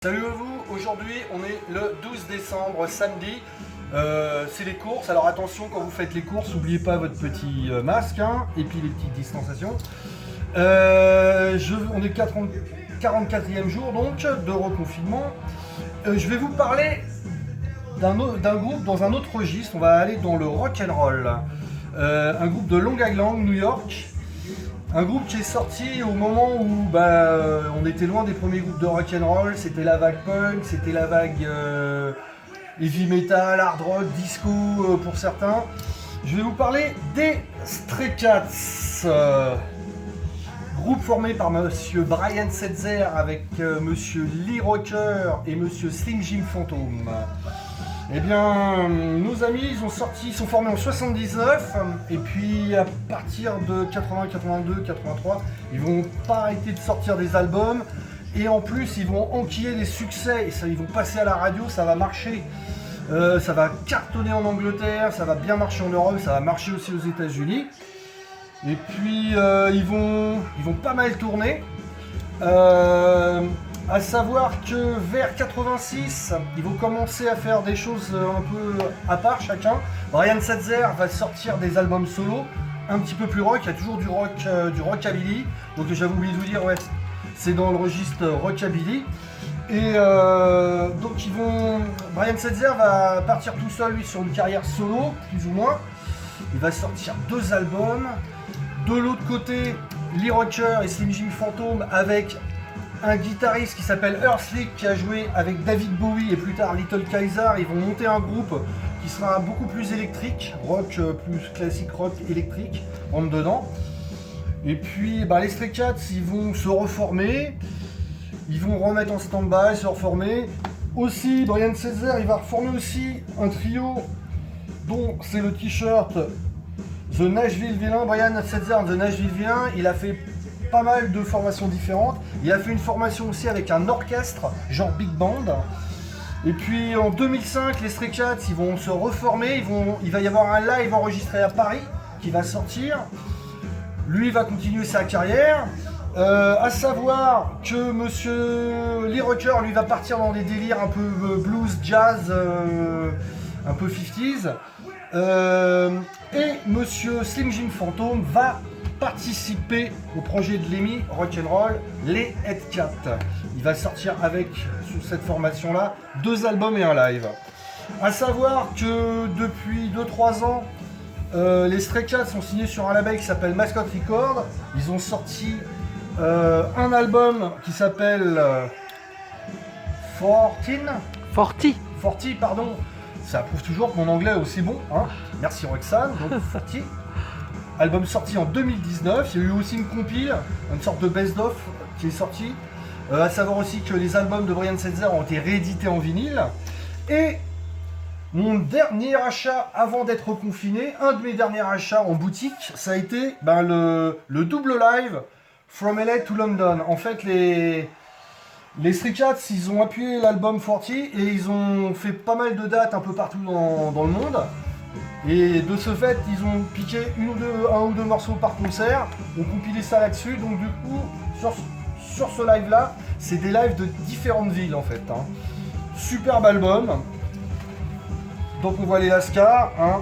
Salut à vous, aujourd'hui on est le 12 décembre, samedi, c'est les courses. Alors attention, quand vous faites les courses, n'oubliez pas votre petit masque hein, et puis les petites distanciations. On est 44e jour donc de reconfinement. Je vais vous parler d'un groupe dans un autre registre. On va aller dans le rock and roll, un groupe de Long Island, New York. Un groupe qui est sorti au moment où on était loin des premiers groupes de rock'n'roll, c'était la vague punk, c'était la vague heavy metal, hard rock, disco pour certains. Je vais vous parler des Stray Cats, groupe formé par monsieur Brian Setzer avec monsieur Lee Rocker et monsieur Slim Jim Phantom. Eh bien, nos amis, ils sont formés en 79, et puis à partir de 80, 82, 83, ils vont pas arrêter de sortir des albums, et en plus, ils vont enquiller des succès, et ça, ils vont passer à la radio, ça va marcher. Ça va cartonner en Angleterre, ça va bien marcher en Europe, ça va marcher aussi aux États-Unis. Et puis, ils vont pas mal tourner. À savoir que vers 86, ils vont commencer à faire des choses un peu à part chacun. Brian Setzer va sortir des albums solo, un petit peu plus rock, il y a toujours du rockabilly. Donc j'avais oublié de vous dire, ouais, c'est dans le registre rockabilly. Et donc Brian Setzer va partir tout seul lui sur une carrière solo, plus ou moins. Il va sortir 2 albums. De l'autre côté, Lee Rocker et Slim Jim Phantom avec un guitariste qui s'appelle Earthlick qui a joué avec David Bowie et plus tard Little Kaiser. Ils vont monter un groupe qui sera beaucoup plus électrique, rock plus classique, rock électrique, rentre dedans. Et puis les Stray Cats, ils vont se reformer, ils vont remettre en stand-by, se reformer. Aussi, Brian Setzer, il va reformer aussi un trio dont c'est le t-shirt The Nashville Villain. Brian Setzer, The Nashville Villain, il a fait pas mal de formations différentes. Il a fait une formation aussi avec un orchestre, genre big band. Et puis en 2005, les Stray Cats, ils vont se reformer. Il va y avoir un live enregistré à Paris qui va sortir. Lui va continuer sa carrière. À savoir que monsieur Lee Rocker, lui, va partir dans des délires un peu blues, jazz, un peu 50s. Et monsieur Slim Jim Phantom va participer au projet de Lemmy Rock'n'Roll, les Headcats. Il va sortir avec, sous cette formation-là, 2 albums et un live. A savoir que depuis 2-3 ans, les Stray Cats sont signés sur un label qui s'appelle Mascot Records. Ils ont sorti un album qui s'appelle 40, pardon. Ça prouve toujours que mon anglais est aussi bon, hein. Merci Roxane, donc 40. Album sorti en 2019, il y a eu aussi une compile, une sorte de best-of qui est sorti. À savoir aussi que les albums de Brian Setzer ont été réédités en vinyle. Et mon dernier achat avant d'être confiné, un de mes derniers achats en boutique, ça a été le double live From LA to London. En fait, les Stray Cats, ils ont appuyé l'album 40 et ils ont fait pas mal de dates un peu partout dans le monde. Et de ce fait, ils ont piqué un ou deux morceaux par concert, ont compilé ça là-dessus. Donc du coup, sur ce live-là, c'est des lives de différentes villes en fait. Hein. Superbe album. Donc on voit les Lascars, hein.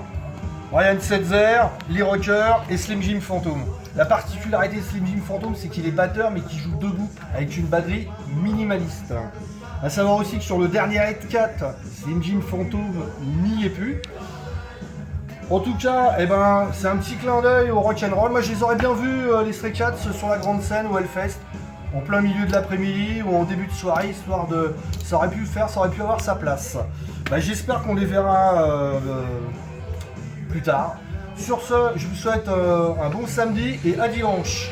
Brian Setzer, Lee Rocker et Slim Jim Phantom. La particularité de Slim Jim Phantom, c'est qu'il est batteur mais qu'il joue debout avec une batterie minimaliste. A savoir aussi que sur le dernier Headcat, Slim Jim Phantom n'y est plus. En tout cas, c'est un petit clin d'œil au rock'n'roll. Moi, je les aurais bien vus, les Stray Cats, sur la grande scène au Hellfest, en plein milieu de l'après-midi ou en début de soirée, histoire de... Ça aurait pu avoir sa place. J'espère qu'on les verra plus tard. Sur ce, je vous souhaite un bon samedi et à dimanche.